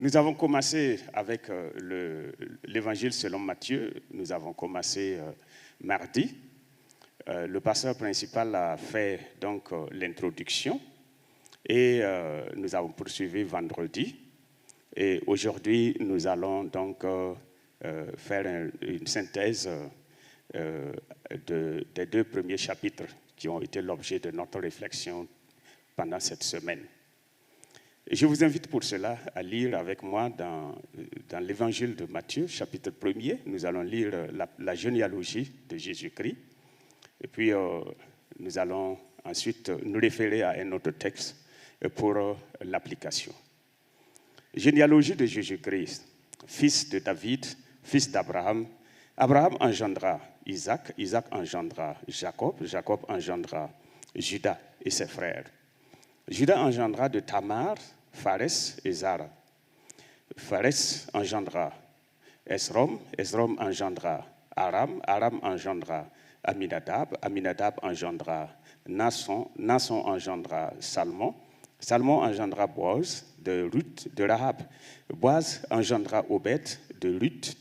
Nous avons commencé avec l'évangile selon Matthieu. Nous avons commencé mardi. Le pasteur principal a fait donc l'introduction et nous avons poursuivi vendredi. Et aujourd'hui, nous allons donc faire une synthèse des deux premiers chapitres qui ont été l'objet de notre réflexion pendant cette semaine. Je vous invite pour cela à lire avec moi dans l'évangile de Matthieu, chapitre 1er. Nous allons lire la généalogie de Jésus-Christ. Et puis, nous allons ensuite nous référer à un autre texte pour l'application. Généalogie de Jésus-Christ, fils de David, fils d'Abraham. Abraham engendra Isaac, Isaac engendra Jacob, Jacob engendra Judas et ses frères. Judas engendra de Tamar, Pharès et Zara. Pharès engendra Esrom, Esrom engendra Aram, Aram engendra Aminadab, Aminadab engendra Naasson, Naasson engendra Salmon, Salmon engendra Boaz de Ruth de Rahab, Boaz engendra Obed de Ruth,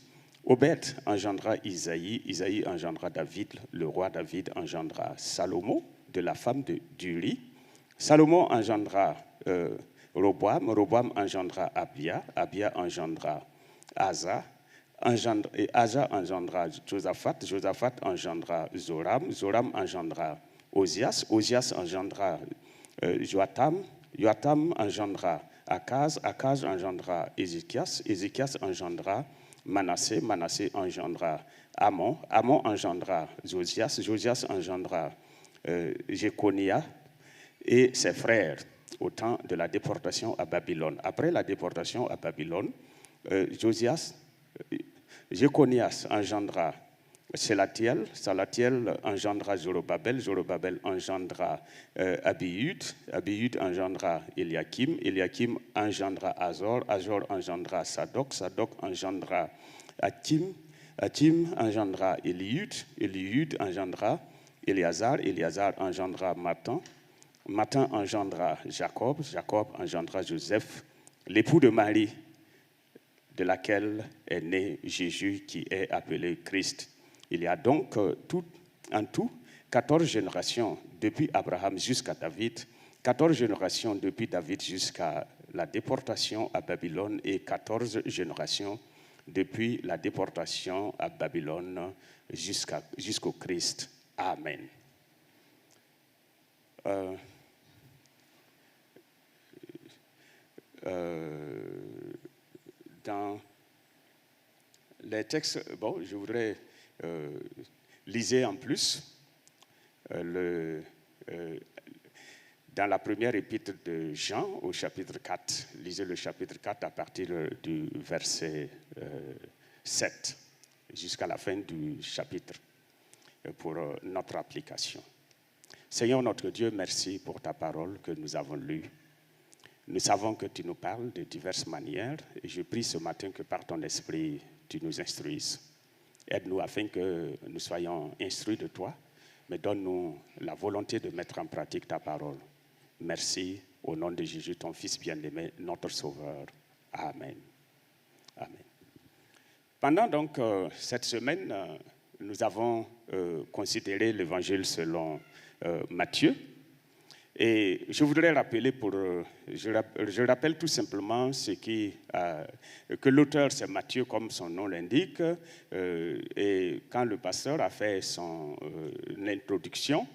Obed engendra Isaïe, Isaïe engendra David, le roi David engendra Salomon de la femme d'Uri, Salomon engendra Roboam, Roboam engendra Abia, Abia engendra Asa, et Asa engendra Josaphat, Josaphat engendra Zoram, Zoram engendra Osias, Osias engendra Joatam, Joatam engendra Akaz, Akaz engendra Ézéchias, Ézéchias engendra Manassé, Manassé engendra Amon, Amon engendra Josias, Josias engendra Jéconia et ses frères au temps de la déportation à Babylone. Après la déportation à Babylone, Jéconias engendra Salatiel, Salatiel engendra Zorobabel, Zorobabel engendra Abiud, Abiud engendra Eliakim, Eliakim engendra Azor, Azor engendra Sadok, Sadok engendra Atim, Atim engendra Eliud, Eliud engendra Éléazar, Éléazar engendra Matan, Matan engendra Jacob, Jacob engendra Joseph, l'époux de Marie, de laquelle est né Jésus qui est appelé Christ. Il y a donc en tout 14 générations depuis Abraham jusqu'à David, 14 générations depuis David jusqu'à la déportation à Babylone et 14 générations depuis la déportation à Babylone jusqu'au Christ. Amen. Dans les textes, je voudrais liser en plus dans la première épître de Jean au chapitre 4. Lisez le chapitre 4 à partir du verset 7 jusqu'à la fin du chapitre pour notre application. Seigneur notre Dieu, merci pour ta parole que nous avons lue. Nous savons que tu nous parles de diverses manières et je prie ce matin que par ton esprit, tu nous instruises. Aide-nous afin que nous soyons instruits de toi, mais donne-nous la volonté de mettre en pratique ta parole. Merci au nom de Jésus, ton Fils bien-aimé, notre Sauveur. Amen. Amen. Pendant donc cette semaine, nous avons considéré l'évangile selon Matthieu. Et je voudrais rappeler, je rappelle tout simplement que l'auteur, c'est Matthieu, comme son nom l'indique. Et quand le pasteur a fait son introduction,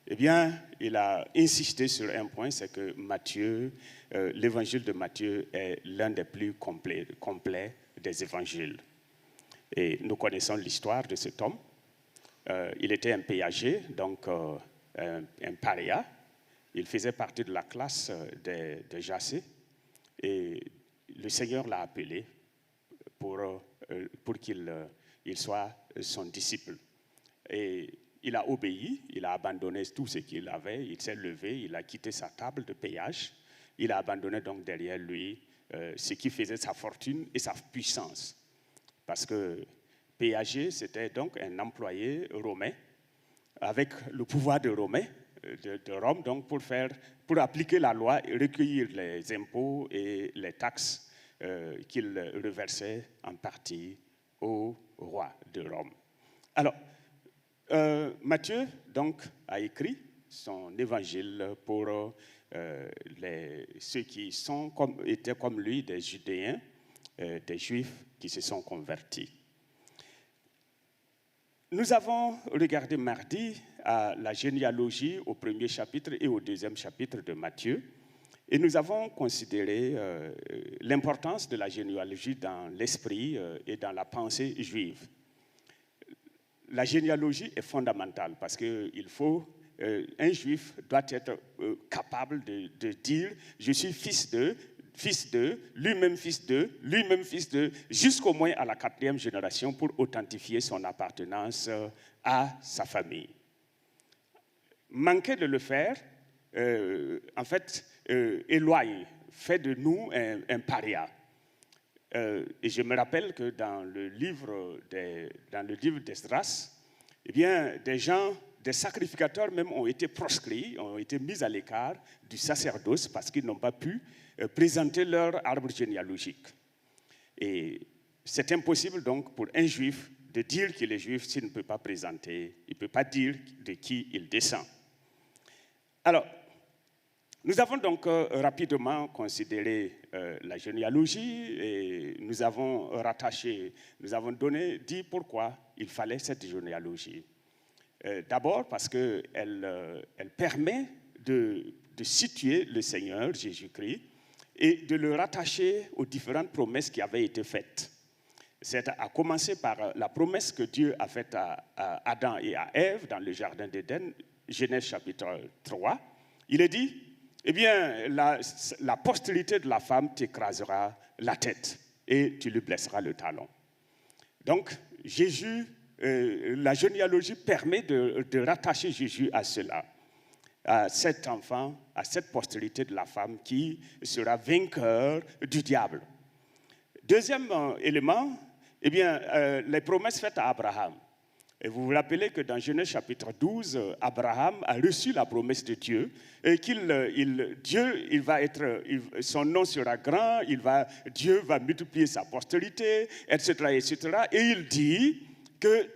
eh bien, il a insisté sur un point, c'est que Matthieu, l'évangile de Matthieu est l'un des plus complets des évangiles. Et nous connaissons l'histoire de cet homme. Il était un péager, donc un paria. Il faisait partie de la classe des Jassés et le Seigneur l'a appelé pour qu'il soit son disciple. Et il a obéi, il a abandonné tout ce qu'il avait, il s'est levé, il a quitté sa table de péage, il a abandonné donc derrière lui ce qui faisait sa fortune et sa puissance. Parce que péager, c'était donc un employé romain avec le pouvoir de Romain. De Rome, donc pour appliquer la loi et recueillir les impôts et les taxes qu'il reversait en partie au roi de Rome. Alors, Matthieu donc, a écrit son évangile pour ceux qui étaient comme lui, des Judéens, des Juifs qui se sont convertis. Nous avons regardé mardi à la généalogie au premier chapitre et au deuxième chapitre de Matthieu, et nous avons considéré l'importance de la généalogie dans l'esprit et dans la pensée juive. La généalogie est fondamentale parce qu'il faut, un juif doit être capable de dire « je suis fils de, lui-même fils de, lui-même fils de », jusqu'au moins à la 4e génération pour authentifier son appartenance à sa famille. Manquer de le faire, en fait, éloigne, fait de nous un paria. Et je me rappelle que dans le livre d'Esdras, eh bien, des sacrificateurs même ont été proscrits, ont été mis à l'écart du sacerdoce parce qu'ils n'ont pas pu présenter leur arbre généalogique. Et c'est impossible donc pour un juif de dire qu'il est juif s'il ne peut pas présenter, il ne peut pas dire de qui il descend. Alors, nous avons donc rapidement considéré la généalogie et nous avons dit pourquoi il fallait cette généalogie. D'abord parce qu'elle permet de situer le Seigneur Jésus-Christ et de le rattacher aux différentes promesses qui avaient été faites. C'est à commencer par la promesse que Dieu a faite à Adam et à Ève dans le jardin d'Éden, Genèse chapitre 3. Il est dit, eh bien, la postérité de la femme t'écrasera la tête et tu lui blesseras le talon. Donc, Jésus, la généalogie permet de rattacher Jésus à cela, à cet enfant, à cette postérité de la femme qui sera vainqueur du diable. Deuxième élément, eh bien, les promesses faites à Abraham. Et vous vous rappelez que dans Genèse chapitre 12, Abraham a reçu la promesse de Dieu, et son nom sera grand, Dieu va multiplier sa postérité, etc., etc. Et il dit que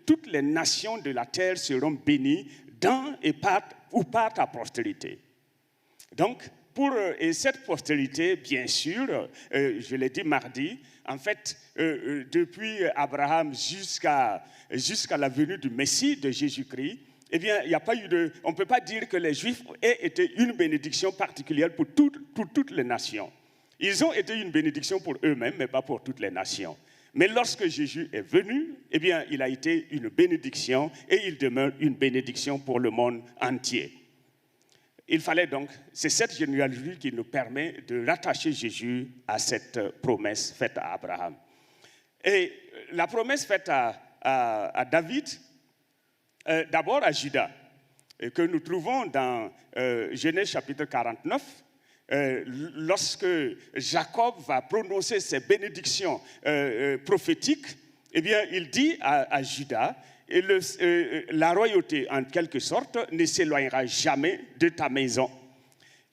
toutes les nations de la terre seront bénies dans et par ta postérité. Donc, et cette postérité, bien sûr, je l'ai dit mardi, en fait, depuis Abraham jusqu'à la venue du Messie, de Jésus-Christ, eh bien, on ne peut pas dire que les Juifs aient été une bénédiction particulière pour toutes les nations. Ils ont été une bénédiction pour eux-mêmes, mais pas pour toutes les nations. Mais lorsque Jésus est venu, eh bien, il a été une bénédiction et il demeure une bénédiction pour le monde entier. Il fallait donc, c'est cette généalogie qui nous permet de rattacher Jésus à cette promesse faite à Abraham. Et la promesse faite à David, d'abord à Juda, que nous trouvons dans Genèse chapitre 49, lorsque Jacob va prononcer ses bénédictions prophétiques, eh bien, il dit à Juda, et la royauté, en quelque sorte, ne s'éloignera jamais de ta maison.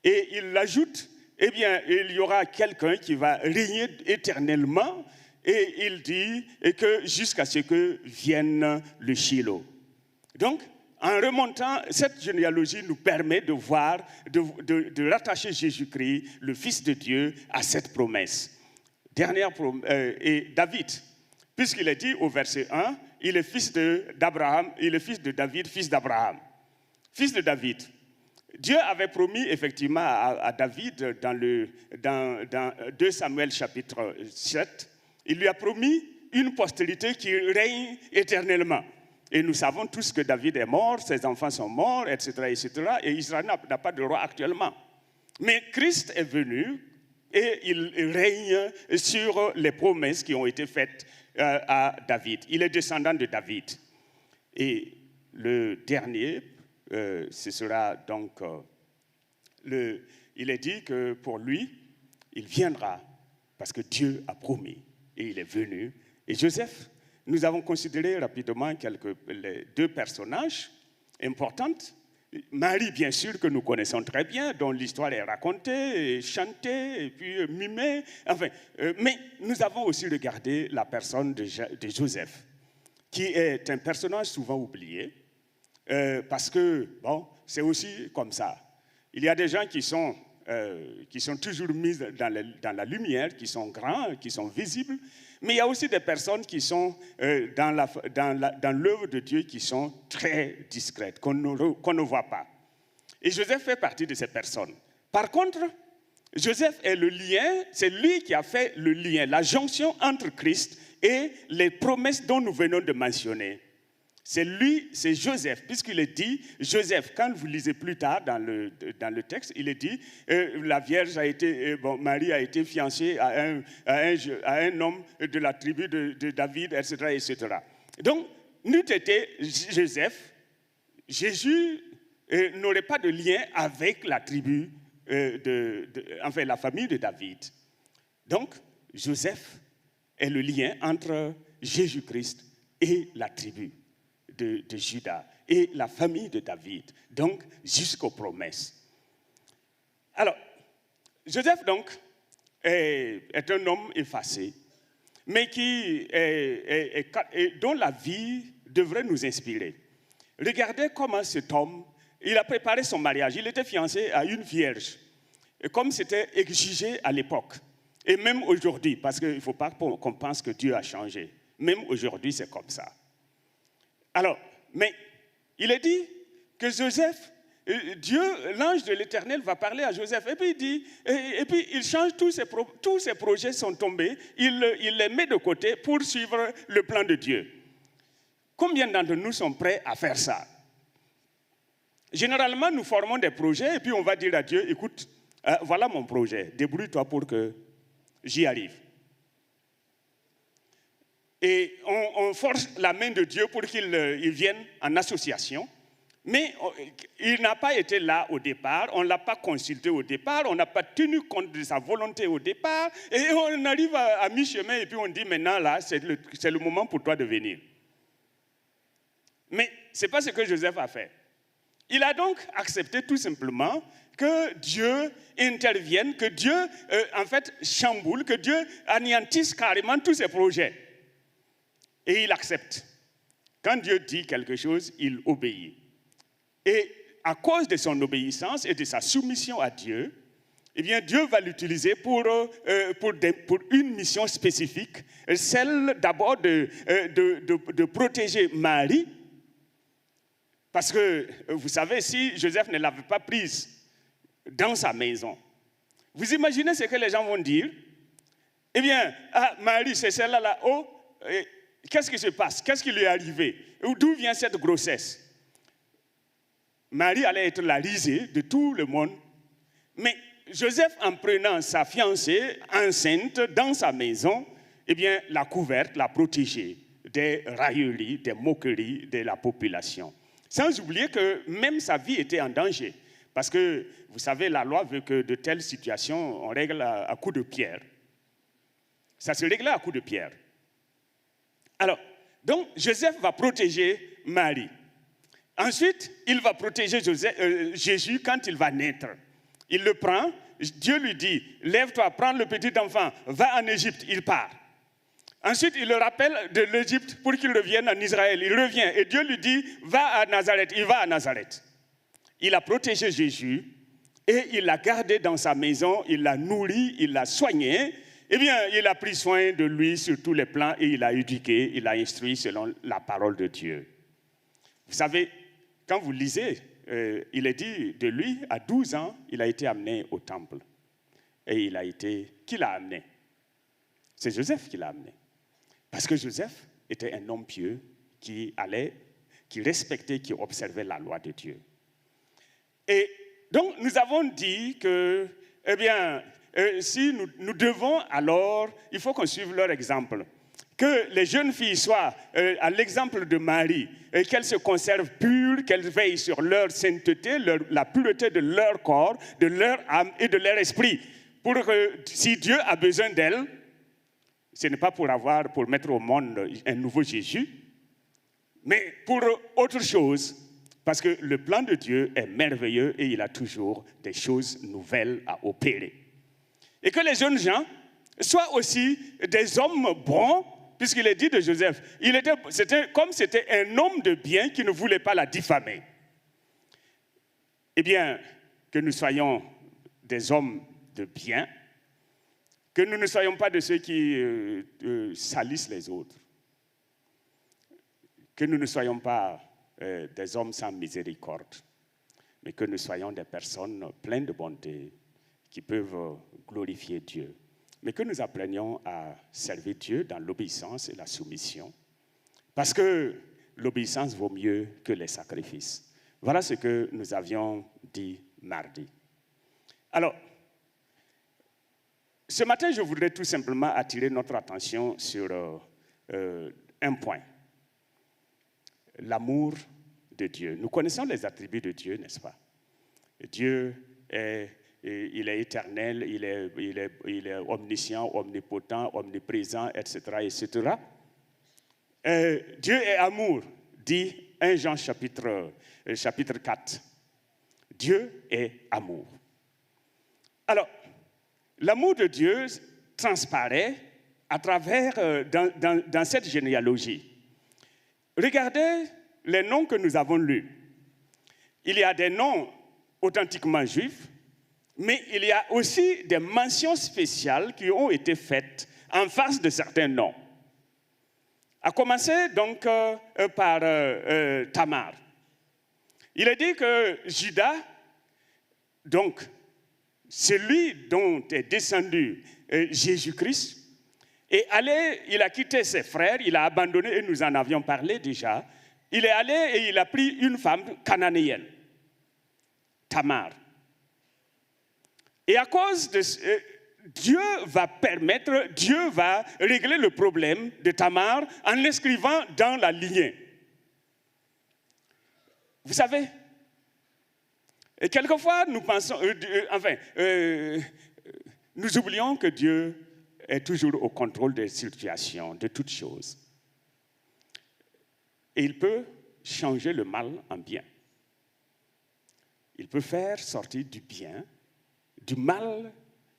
Et il ajoute, eh bien, il y aura quelqu'un qui va régner éternellement, et il dit que jusqu'à ce que vienne le Shiloh. Donc, en remontant, cette généalogie nous permet de voir, de rattacher Jésus-Christ, le Fils de Dieu, à cette promesse. Et David, puisqu'il est dit au verset 1, il est fils d'Abraham, il est fils de David, fils d'Abraham. Fils de David. Dieu avait promis effectivement à David dans 2 Samuel chapitre 7, il lui a promis une postérité qui règne éternellement. Et nous savons tous que David est mort, ses enfants sont morts, etc., etc., et Israël n'a pas de roi actuellement. Mais Christ est venu et il règne sur les promesses qui ont été faites à David. Il est descendant de David. Et le dernier, ce sera donc, il est dit que pour lui, il viendra parce que Dieu a promis et il est venu. Et Joseph, nous avons considéré rapidement les deux personnages importants. Marie, bien sûr, que nous connaissons très bien, dont l'histoire est racontée, chantée, et puis mimée. Enfin, mais nous avons aussi regardé la personne de Joseph, qui est un personnage souvent oublié, parce que, bon, c'est aussi comme ça. Il y a des gens qui sont toujours mis dans la lumière, qui sont grands, qui sont visibles, mais il y a aussi des personnes qui sont dans l'œuvre de Dieu qui sont très discrètes, qu'on ne voit pas. Et Joseph fait partie de ces personnes. Par contre, Joseph est le lien, c'est lui qui a fait le lien, la jonction entre Christ et les promesses dont nous venons de mentionner. C'est lui, c'est Joseph, puisqu'il est dit, Joseph, quand vous lisez plus tard dans le texte, il est dit, la Vierge a été, Marie a été fiancée à un homme de la tribu de David, etc., etc. Donc, n'eût été Joseph, Jésus n'aurait pas de lien avec la tribu, enfin la famille de David. Donc, Joseph est le lien entre Jésus-Christ et la tribu de Juda et la famille de David, donc jusqu'aux promesses. Alors, Joseph donc est un homme effacé, mais dont la vie devrait nous inspirer. Regardez comment cet homme, il a préparé son mariage, il était fiancé à une vierge, et comme c'était exigé à l'époque, et même aujourd'hui, parce qu'il ne faut pas qu'on pense que Dieu a changé, même aujourd'hui c'est comme ça. Alors, mais il est dit que Joseph, Dieu, l'ange de l'Éternel va parler à Joseph et puis il dit, et puis il change tous ses projets sont tombés, il les met de côté pour suivre le plan de Dieu. Combien d'entre nous sont prêts à faire ça? Généralement, nous formons des projets et puis on va dire à Dieu, écoute, voilà mon projet, débrouille-toi pour que j'y arrive. Et on force la main de Dieu pour qu'il vienne en association. Mais il n'a pas été là au départ, on ne l'a pas consulté au départ, on n'a pas tenu compte de sa volonté au départ. Et on arrive à mi-chemin et puis on dit maintenant là, c'est le moment pour toi de venir. Mais ce n'est pas ce que Joseph a fait. Il a donc accepté tout simplement que Dieu intervienne, que Dieu en fait chamboule, que Dieu anéantisse carrément tous ses projets. Et il accepte. Quand Dieu dit quelque chose, il obéit. Et à cause de son obéissance et de sa soumission à Dieu, eh bien Dieu va l'utiliser pour une mission spécifique, celle d'abord de protéger Marie, parce que, vous savez, si Joseph ne l'avait pas prise dans sa maison, vous imaginez ce que les gens vont dire? Eh bien, Marie, c'est celle-là, oh, qu'est-ce qui se passe? Qu'est-ce qui lui est arrivé? D'où vient cette grossesse? Marie allait être la risée de tout le monde. Mais Joseph, en prenant sa fiancée enceinte dans sa maison, eh bien, l'a couverte, l'a protégée des railleries, des moqueries de la population. Sans oublier que même sa vie était en danger. Parce que, vous savez, la loi veut que de telles situations, on règle à coups de pierre. Ça se réglait à coups de pierre. Alors, donc, Joseph va protéger Marie. Ensuite, il va protéger Jésus quand il va naître. Il le prend, Dieu lui dit, lève-toi, prends le petit enfant, va en Égypte, il part. Ensuite, il le rappelle de l'Égypte pour qu'il revienne en Israël. Il revient et Dieu lui dit, va à Nazareth, il va à Nazareth. Il a protégé Jésus et il l'a gardé dans sa maison, il l'a nourri, il l'a soigné. Eh bien, il a pris soin de lui sur tous les plans et il l'a éduqué, il l'a instruit selon la parole de Dieu. Vous savez, quand vous lisez, il est dit de lui, à 12 ans, il a été amené au temple. Et qui l'a amené? C'est Joseph qui l'a amené. Parce que Joseph était un homme pieux qui respectait, qui observait la loi de Dieu. Et donc, nous avons dit que, eh bien, si nous devons alors, il faut qu'on suive leur exemple. Que les jeunes filles soient à l'exemple de Marie, et qu'elles se conservent pures, qu'elles veillent sur leur sainteté, la pureté de leur corps, de leur âme et de leur esprit. Pour que si Dieu a besoin d'elles, ce n'est pas pour mettre au monde un nouveau Jésus, mais pour autre chose, Parce que le plan de Dieu est merveilleux et il a toujours des choses nouvelles à opérer. Et que les jeunes gens soient aussi des hommes bons, puisqu'il est dit de Joseph, c'était un homme de bien qui ne voulait pas la diffamer. Eh bien, que nous soyons des hommes de bien, que nous ne soyons pas de ceux qui salissent les autres, que nous ne soyons pas des hommes sans miséricorde, mais que nous soyons des personnes pleines de bonté qui peuvent glorifier Dieu, mais que nous apprenions à servir Dieu dans l'obéissance et la soumission, parce que l'obéissance vaut mieux que les sacrifices. Voilà ce que nous avions dit mardi. Alors, ce matin, je voudrais tout simplement attirer notre attention sur un point. L'amour de Dieu. Nous connaissons les attributs de Dieu, n'est-ce pas? Dieu il est éternel, il est omniscient, omnipotent, omniprésent, etc., etc. Dieu est amour, dit 1 Jean chapitre 4. Dieu est amour. Alors, l'amour de Dieu transparaît à travers, dans cette généalogie. Regardez les noms que nous avons lus. Il y a des noms authentiquement juifs, mais il y a aussi des mentions spéciales qui ont été faites en face de certains noms. À commencer donc par Tamar. Il est dit que Judas, donc celui dont est descendu Jésus-Christ, il a quitté ses frères, il a abandonné, et nous en avions parlé déjà, il est allé et il a pris une femme cananéenne, Tamar. Et à cause de Dieu va régler le problème de Tamar en l'inscrivant dans la lignée. Vous savez, et quelquefois nous pensons, nous oublions que Dieu est toujours au contrôle des situations, de toutes choses. Et il peut changer le mal en bien. Il peut faire sortir du mal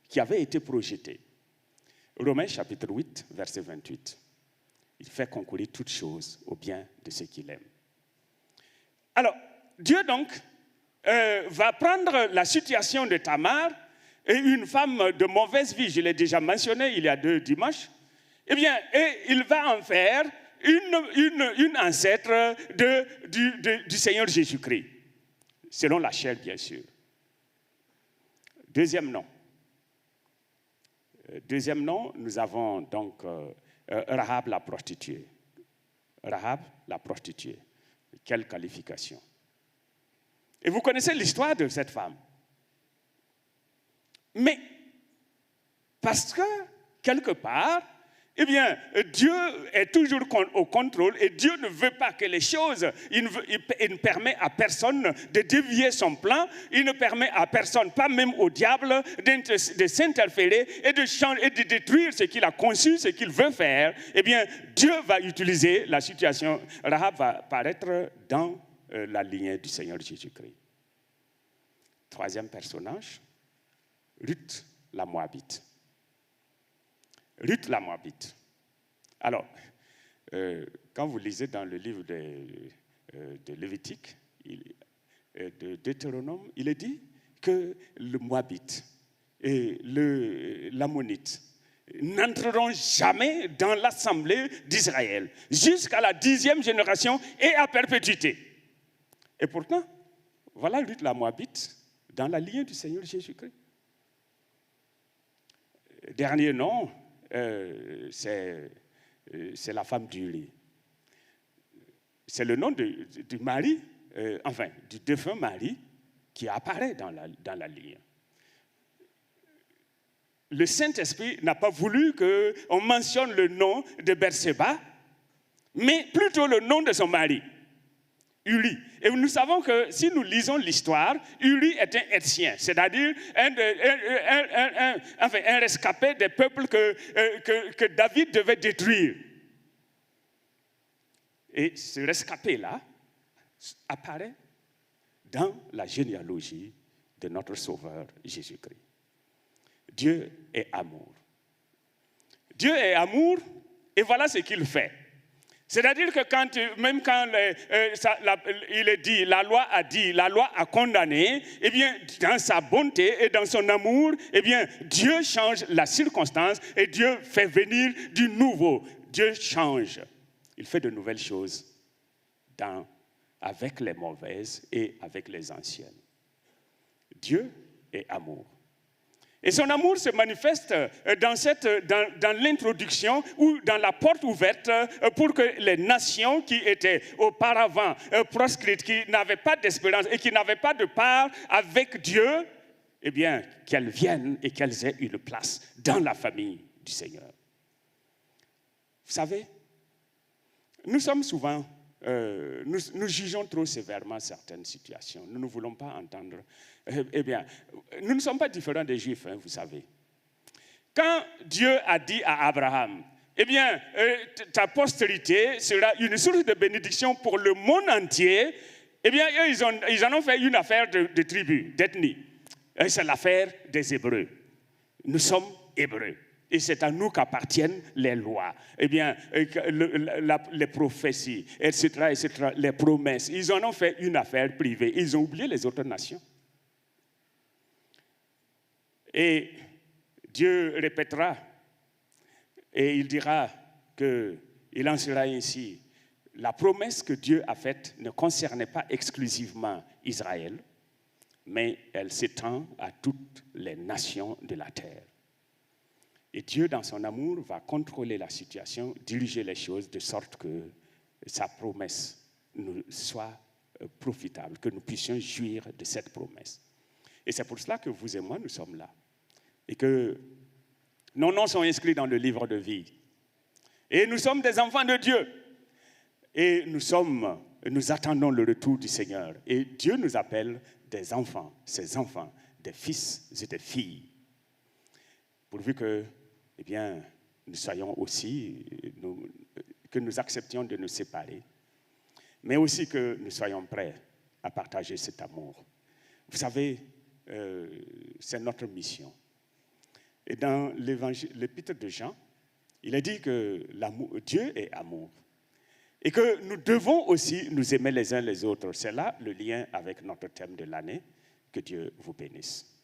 qui avait été projeté. Romains chapitre 8, verset 28. Il fait concourir toutes choses au bien de ceux qu'il aime. Alors, Dieu donc va prendre la situation de Tamar, et une femme de mauvaise vie, je l'ai déjà mentionné il y a 2 dimanches, et il va en faire une ancêtre du Seigneur Jésus-Christ, selon la chair, bien sûr. Deuxième nom, nous avons donc Rahab la prostituée. Rahab la prostituée. Quelle qualification. Et vous connaissez l'histoire de cette femme. Mais, parce que, quelque part, Dieu est toujours au contrôle et Dieu ne veut pas que les choses, il ne permet à personne de dévier son plan, il ne permet à personne, pas même au diable, de s'interférer et de détruire ce qu'il a conçu, ce qu'il veut faire. Dieu va utiliser la situation. Rahab va paraître dans la lignée du Seigneur Jésus-Christ. Troisième personnage, Ruth la Moabite. Ruth la Moabite. Alors, quand vous lisez dans le livre de Lévitique, de Deutéronome, il est dit que le Moabite et l'Ammonite n'entreront jamais dans l'assemblée d'Israël, jusqu'à la 10e génération et à perpétuité. Et pourtant, voilà Ruth la Moabite dans la lignée du Seigneur Jésus-Christ. Dernier nom, c'est la femme d'Uri. C'est le nom du mari, du défunt mari qui apparaît dans la ligne. Le Saint-Esprit n'a pas voulu qu'on mentionne le nom de Bershéba, mais plutôt le nom de son mari, Uri. Et nous savons que si nous lisons l'histoire, Uri est un Héthien, c'est-à-dire un rescapé des peuples que David devait détruire. Et ce rescapé-là apparaît dans la généalogie de notre Sauveur Jésus-Christ. Dieu est amour. Dieu est amour, et voilà ce qu'il fait. C'est-à-dire que même quand il est dit, la loi a condamné, eh bien, dans sa bonté et dans son amour, eh bien, Dieu change la circonstance et Dieu fait venir du nouveau. Dieu change. Il fait de nouvelles choses avec les mauvaises et avec les anciennes. Dieu est amour. Et son amour se manifeste dans l'introduction ou dans la porte ouverte pour que les nations qui étaient auparavant proscrites, qui n'avaient pas d'espérance et qui n'avaient pas de part avec Dieu, eh bien, qu'elles viennent et qu'elles aient une place dans la famille du Seigneur. Vous savez, nous sommes souvent, nous jugeons trop sévèrement certaines situations. Nous ne voulons pas entendre. Eh bien, nous ne sommes pas différents des Juifs, hein, vous savez. Quand Dieu a dit à Abraham, eh bien, ta postérité sera une source de bénédiction pour le monde entier, eh bien, ils en ont fait une affaire de tribu, d'ethnie. C'est l'affaire des Hébreux. Nous sommes Hébreux. Et c'est à nous qu'appartiennent les lois, eh bien, les prophéties, etc., les promesses. Ils en ont fait une affaire privée. Ils ont oublié les autres nations. Et Dieu répétera, et il dira qu'il en sera ainsi. La promesse que Dieu a faite ne concernait pas exclusivement Israël, mais elle s'étend à toutes les nations de la terre. Et Dieu, dans son amour, va contrôler la situation, diriger les choses de sorte que sa promesse nous soit profitable, que nous puissions jouir de cette promesse. Et c'est pour cela que vous et moi, nous sommes là. Et que nos noms sont inscrits dans le livre de vie. Et nous sommes des enfants de Dieu. Et nous attendons le retour du Seigneur. Et Dieu nous appelle des enfants, ses enfants, des fils et des filles. Pourvu que, eh bien, nous soyons aussi, que nous acceptions de nous séparer, mais aussi que nous soyons prêts à partager cet amour. Vous savez, c'est notre mission. Et dans l'épître de Jean, il est dit que Dieu est amour. Et que nous devons aussi nous aimer les uns les autres. C'est là le lien avec notre thème de l'année. Que Dieu vous bénisse.